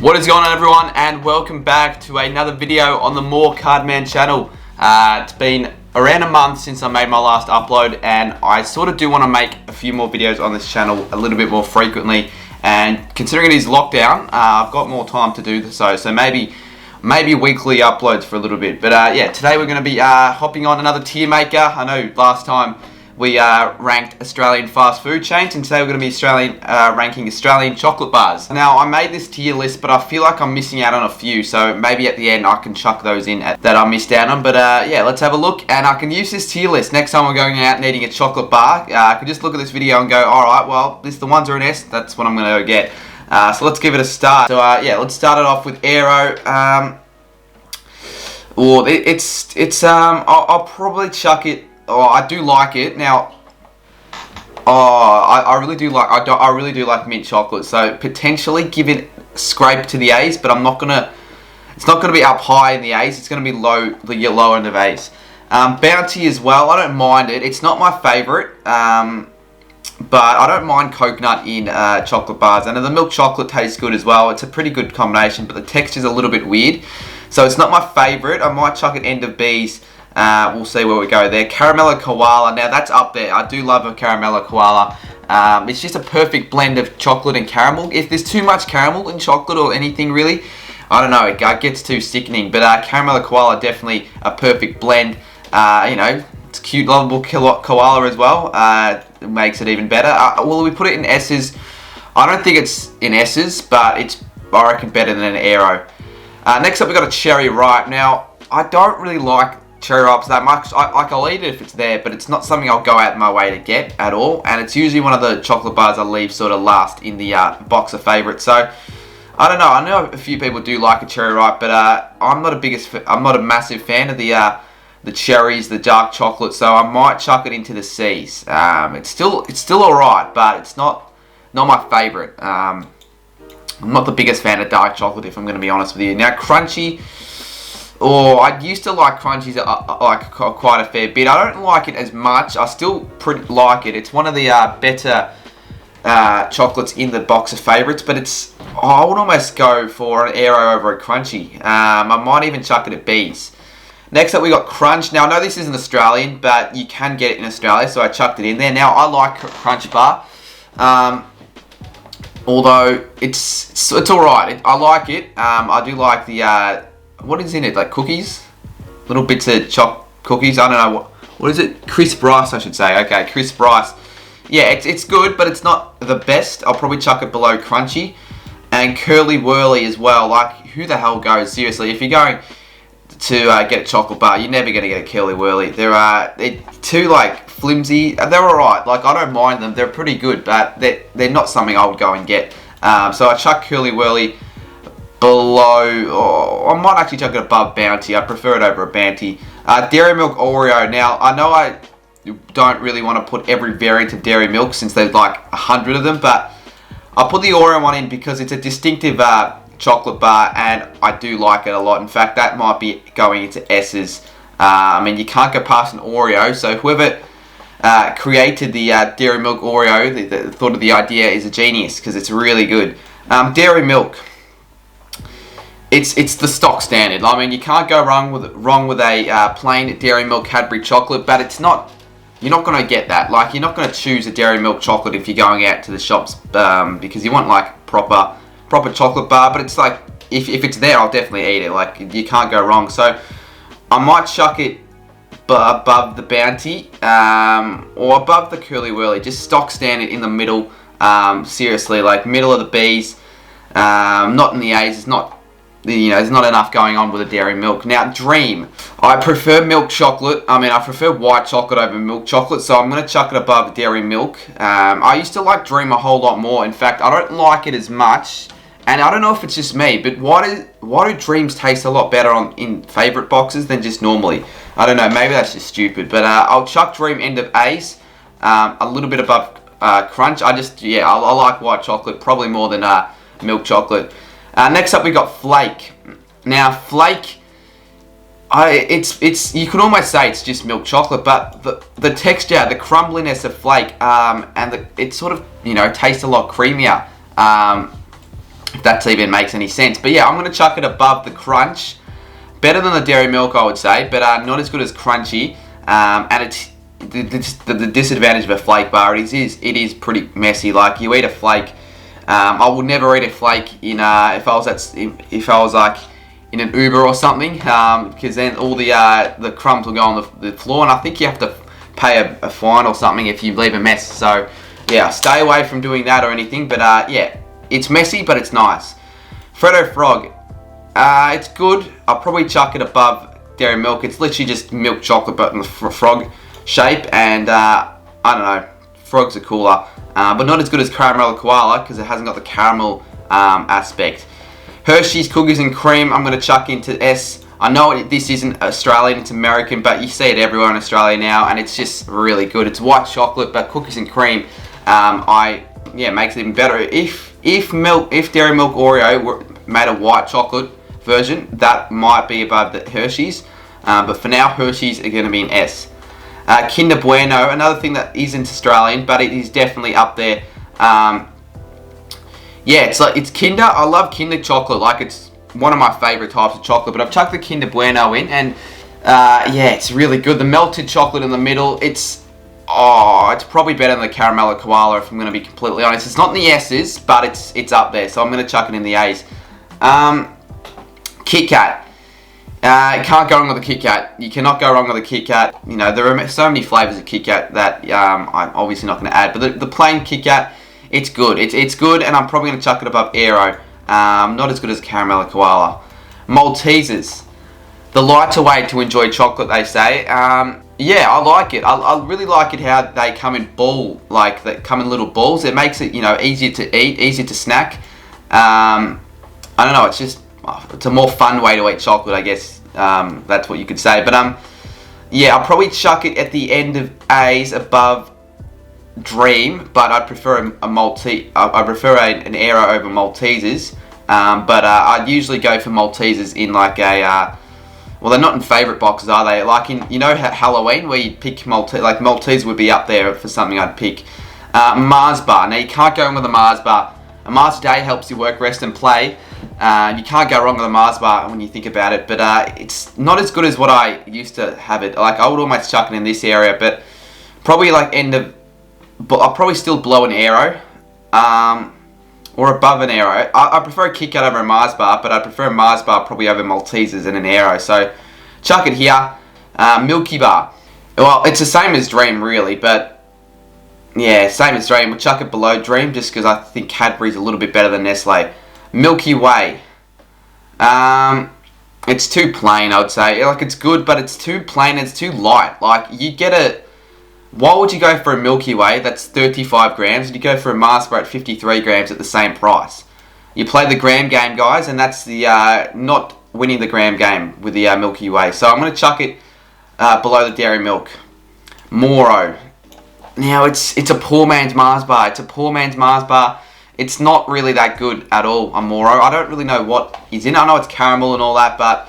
What is going on, everyone, and welcome back to another video on the More Cardman channel. It's been around a month since I made my last upload, and I sort of do want to make a few more videos on this channel a little bit more frequently. And considering it is lockdown, I've got more time to do so maybe weekly uploads for a little bit. But yeah, today we're going to be hopping on another tier maker. I know last time we ranked Australian fast food chains, and today we're going to be ranking Australian chocolate bars. Now, I made this tier list, but I feel like I'm missing out on a few, so maybe at the end I can chuck those in that I missed out on. But yeah, let's have a look, and I can use this tier list next time we're going out needing a chocolate bar. I can just look at this video and go, alright, well, the ones are an S, that's what I'm going to go get. So let's give it a start. So yeah, let's start it off with Aero. I'll probably chuck it. Oh, I do like it. Now, I really do like mint chocolate. So potentially give it a scrape to the A's, but it's not gonna be up high in the A's. It's gonna be low, the lower end of A's. Bounty as well. I don't mind it. It's not my favorite, but I don't mind coconut in chocolate bars. And the milk chocolate tastes good as well. It's a pretty good combination, but the texture's a little bit weird. So it's not my favorite. I might chuck it end of B's. We'll see where we go there. Caramello Koala, now that's up there. I do love a Caramello Koala. It's just a perfect blend of chocolate and caramel. If there's too much caramel in chocolate or anything really, I don't know, it gets too sickening. But Caramello Koala, definitely a perfect blend. You know, it's a cute, lovable koala as well. It makes it even better. Will we put it in S's? I don't think it's in S's, but it's, I reckon, better than an Aero. Next up, we've got a Cherry Ripe. Now, I don't really like Cherry Ripes that much. I'll eat it if it's there, but it's not something I'll go out of my way to get at all. And it's usually one of the chocolate bars I leave sort of last in the box of favourites. So I don't know. I know a few people do like a Cherry Ripe, but I'm not a massive fan of the cherries, the dark chocolate. So I might chuck it into the C's. It's still alright, but it's not my favourite. I'm not the biggest fan of dark chocolate, if I'm going to be honest with you. Now, Crunchy. I used to like Crunchies like quite a fair bit. I don't like it as much. I still pretty like it. It's one of the better chocolates in the box of favourites, but I would almost go for an Aero over a Crunchy. I might even chuck it at B's. Next up, we got Crunch. Now, I know this isn't Australian, but you can get it in Australia, so I chucked it in there. Now, I like Crunch Bar. Although it's alright. I like it. I do like the what is in it? Like cookies? Little bits of chopped cookies. I don't know. What is it? Crisp rice, I should say. Okay, crisp rice. Yeah, it's good, but it's not the best. I'll probably chuck it below Crunchy. And Curly Whirly as well. Like, who the hell goes? Seriously, if you're going to get a chocolate bar, you're never going to get a Curly Whirly. They're too, like, flimsy. They're alright. Like, I don't mind them. They're pretty good, but they're not something I would go and get. So I chuck Curly Whirly below, I might actually chuck it above Bounty. I prefer it over a Bounty. Dairy Milk Oreo. Now, I know I don't really want to put every variant of Dairy Milk since there's like 100 of them, but I'll put the Oreo one in because it's a distinctive chocolate bar and I do like it a lot. In fact, that might be going into S's. I mean, you can't go past an Oreo, so whoever created the Dairy Milk Oreo, the thought of the idea, is a genius because it's really good. Dairy Milk. It's the stock standard. I mean, you can't go wrong with a plain Dairy Milk Cadbury chocolate, but you're not going to get that. Like, you're not going to choose a Dairy Milk chocolate if you're going out to the shops because you want like proper chocolate bar. But it's like if it's there, I'll definitely eat it. Like, you can't go wrong. So I might chuck it above the Bounty or above the Curly Whirly. Just stock standard in the middle. Seriously, like middle of the B's. Not in the A's. It's not. You know, there's not enough going on with a Dairy Milk. Now, Dream. I prefer milk chocolate. I mean, I prefer white chocolate over milk chocolate, so I'm going to chuck it above Dairy Milk. I used to like Dream a whole lot more. In fact, I don't like it as much, and I don't know if it's just me, but why do Dreams taste a lot better in favourite boxes than just normally? I don't know, maybe that's just stupid, but I'll chuck Dream end of A's, a little bit above Crunch. I like white chocolate probably more than milk chocolate. Next up, we got Flake. Now, Flake, you could almost say it's just milk chocolate, but the texture, the crumbliness of Flake, and it sort of, tastes a lot creamier. if that even makes any sense. But yeah, I'm going to chuck it above the crunch. Better than the dairy milk, I would say, but not as good as crunchy. And it's the disadvantage of a flake bar. It is pretty messy. Like, you eat a flake. I would never eat a flake in if I was like in an Uber or something, because then all the crumbs will go on the floor, and I think you have to pay a fine or something if you leave a mess. So yeah, stay away from doing that or anything. But yeah, it's messy, but it's nice. Freddo Frog. It's good. I'll probably chuck it above dairy milk. It's literally just milk chocolate but in the frog shape, and I don't know, frogs are cooler, but not as good as Caramel Koala because it hasn't got the caramel aspect. Hershey's Cookies and Cream, I'm going to chuck into S. I know this isn't Australian, it's American, but you see it everywhere in Australia now, and it's just really good. It's white chocolate, but cookies and cream, makes it even better. If Dairy Milk Oreo were made a white chocolate version, that might be above the Hershey's, but for now Hershey's are going to be an S. Kinder Bueno, another thing that isn't Australian, but it is definitely up there. It's Kinder. I love Kinder chocolate, like it's one of my favourite types of chocolate, but I've chucked the Kinder Bueno in, and it's really good. The melted chocolate in the middle, it's probably better than the Caramel Koala, if I'm going to be completely honest. It's not in the S's, but it's up there, so I'm going to chuck it in the A's. Kit Kat. You can't go wrong with a Kit Kat. You cannot go wrong with a Kit Kat. You know, there are so many flavours of Kit Kat that I'm obviously not going to add, but the plain Kit Kat, it's good. It's good, and I'm probably going to chuck it above Aero. Not as good as Caramel Koala. Maltesers. The lighter way to enjoy chocolate, they say. I like it. I really like it how they come in they come in little balls. It makes it, easier to eat, easier to snack. I don't know, it's a more fun way to eat chocolate, I guess. That's what you could say. But I'll probably chuck it at the end of A's above Dream, but I prefer I prefer an Aero over Maltesers. But I'd usually go for Maltesers in like a well, they're not in favourite boxes, are they? Like in, Halloween, where you pick like Maltesers would be up there for something I'd pick. Mars bar. Now you can't go wrong with a Mars bar. A Mars day helps you work, rest, and play. You can't go wrong with a Mars bar when you think about it, but it's not as good as what I used to have it. Like, I would almost chuck it in this area, but probably like but I'll probably still blow an Aero, or above an Aero. I prefer a Kit Kat over a Mars bar, but I prefer a Mars bar probably over Maltesers and an Aero. So chuck it here. Milky Bar. Well, it's the same as Dream really, but yeah, same as Dream. We'll chuck it below Dream just because I think Cadbury's a little bit better than Nestle. Milky Way. It's too plain, I would say. Like, it's good, but it's too plain. It's too light. Like, you get why would you go for a Milky Way that's 35 grams and you go for a Mars bar at 53 grams at the same price? You play the gram game, guys, and that's the not winning the gram game with the Milky Way. So I'm going to chuck it below the Dairy Milk. Moro. Now, it's a poor man's Mars bar. It's a poor man's Mars bar. It's not really that good at all, a Moro. I don't really know what is in it. I know it's caramel and all that, but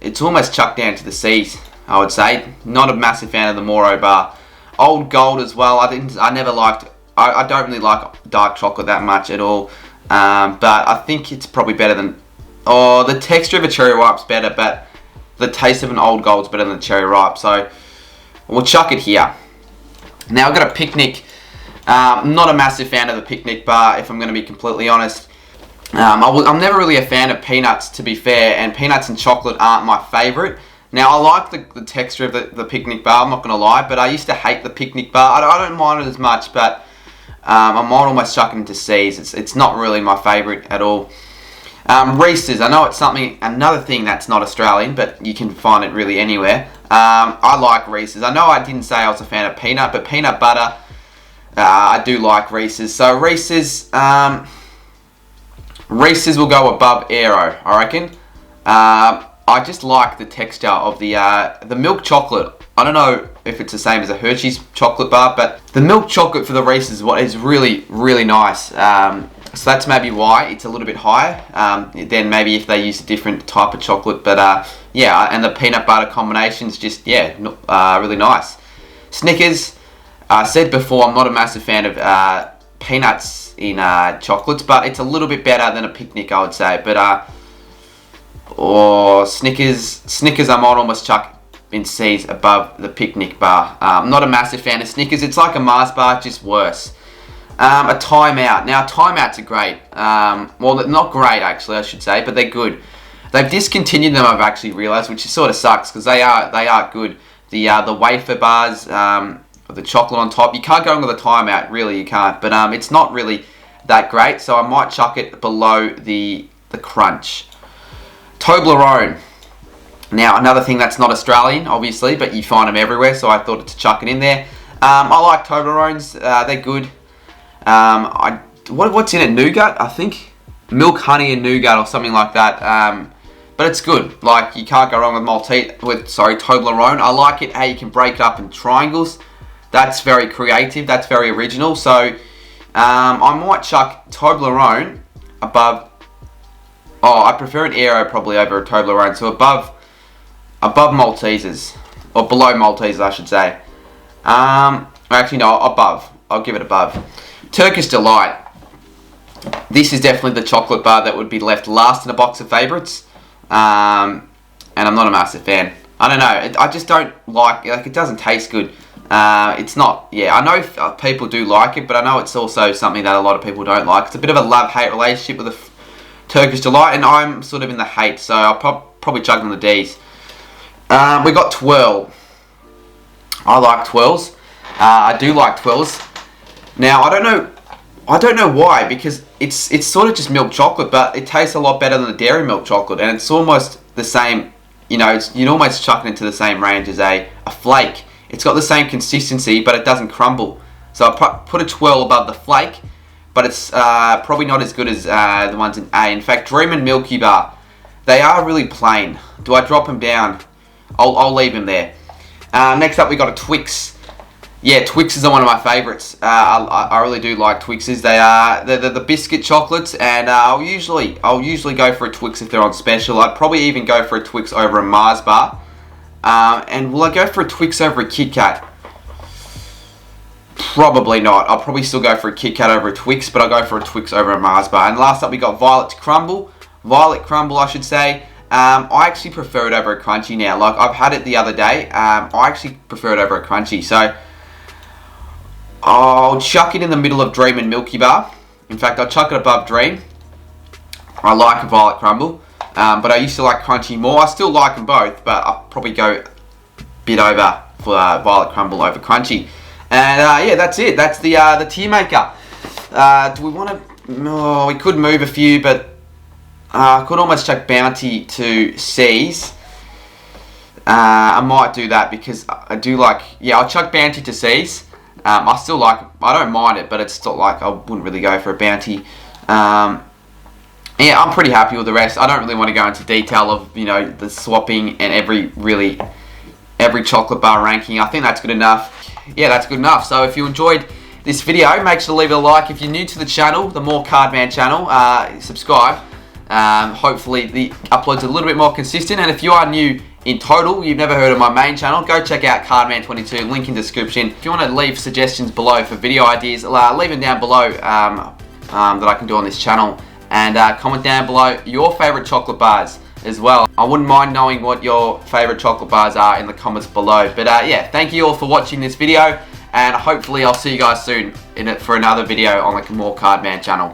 it's almost chucked down to the C's, I would say. Not a massive fan of the Moro bar. Old Gold as well. I don't really like dark chocolate that much at all. But I think it's probably better than... the texture of a cherry ripe's better, but the taste of an Old Gold's better than a cherry ripe. So we'll chuck it here. Now I've got a Picnic. I'm not a massive fan of the Picnic bar, if I'm going to be completely honest. I'm never really a fan of peanuts, to be fair, and peanuts and chocolate aren't my favourite. Now, I like the texture of the Picnic bar, I'm not going to lie, but I used to hate the Picnic bar. I don't mind it as much, but I might almost chuck it into C's. It's not really my favourite at all. Reese's, I know it's another thing that's not Australian, but you can find it really anywhere. I like Reese's. I know I didn't say I was a fan of peanut, but peanut butter, I do like Reese's. So Reese's will go above Aero, I reckon. I just like the texture of the milk chocolate. I don't know if it's the same as a Hershey's chocolate bar, but the milk chocolate for the Reese's is really, really nice. So that's maybe why it's a little bit higher than maybe if they use a different type of chocolate. But and the peanut butter combination's just, really nice. Snickers. I said before, I'm not a massive fan of peanuts in chocolates, but it's a little bit better than a picnic, I would say. But or Snickers I might almost chuck in C's above the picnic bar. I'm not a massive fan of Snickers. It's like a Mars bar, just worse. A timeout. Now timeouts are great. Well, not great actually, I should say, but they're good. They've discontinued them, I've actually realised, which sort of sucks because they are good. The wafer bars, the chocolate on top, you can't go wrong with a timeout, really you can't. But it's not really that great, so I might chuck it below the crunch. Toblerone. Now another thing that's not Australian, obviously, but you find them everywhere, so I thought to chuck it in there. I like Toblerones, they're good. What's in it? Nougat, I think. Milk, honey, and nougat, or something like that. But it's good. Like, you can't go wrong with Toblerone. I like it how you can break it up in triangles. That's very creative. That's very original. So I might chuck Toblerone above. Oh, I prefer an Aero probably over a Toblerone. So above Maltesers, or below Maltesers, I should say. Actually, no, above. I'll give it above. Turkish Delight. This is definitely the chocolate bar that would be left last in a box of favourites. And I'm not a massive fan. I don't know. I just don't like it doesn't taste good. It's not. Yeah, I know people do like it, but I know it's also something that a lot of people don't like. It's a bit of a love-hate relationship with the Turkish Delight, and I'm sort of in the hate, so I'll probably chuck on the D's. We got Twirl. I like Twirls. I do like Twirls. Now I don't know why, because it's sort of just milk chocolate, but it tastes a lot better than the dairy milk chocolate, and it's almost the same. You know, you'd almost chuck it into the same range as a flake. It's got the same consistency, but it doesn't crumble. So I put a Twirl above the flake, but it's probably not as good as the ones in A. In fact, Dream and Milky Bar, they are really plain. Do I drop them down? I'll leave them there. Next up, we got a Twix. Yeah, Twixes are one of my favourites. I really do like Twixes. They're the biscuit chocolates, and I'll usually go for a Twix if they're on special. I'd probably even go for a Twix over a Mars bar. And will I go for a Twix over a Kit Kat? Probably not. I'll probably still go for a Kit Kat over a Twix, but I'll go for a Twix over a Mars bar. And last up, we got Violet Crumble, I should say. I actually prefer it over a Crunchy now. Like, I've had it the other day. I actually prefer it over a Crunchy. So I'll chuck it in the middle of Dream and Milky Bar. In fact, I'll chuck it above Dream. I like a Violet Crumble, but I used to like Crunchy more. I still like them both, but I'll probably go a bit over for Violet Crumble over Crunchy. And yeah, that's it. That's the tier maker. Do we want to? No, we could move a few, but I could almost chuck Bounty to C's. I might do that because I do like. Yeah, I'll chuck Bounty to C's. I still like. I don't mind it, but it's still like I wouldn't really go for a Bounty. Yeah, I'm pretty happy with the rest. I don't really want to go into detail of the swapping and every chocolate bar ranking. I think that's good enough. Yeah, that's good enough. So if you enjoyed this video, make sure to leave it a like. If you're new to the channel, the More Cardman channel, subscribe. Hopefully the upload's a little bit more consistent. And if you are new in total, you've never heard of my main channel, go check out Cardman22, link in description. If you want to leave suggestions below for video ideas, leave them down below that I can do on this channel. And comment down below your favourite chocolate bars as well. I wouldn't mind knowing what your favourite chocolate bars are in the comments below. But yeah, thank you all for watching this video, and hopefully I'll see you guys soon for another video on the More Cardman channel.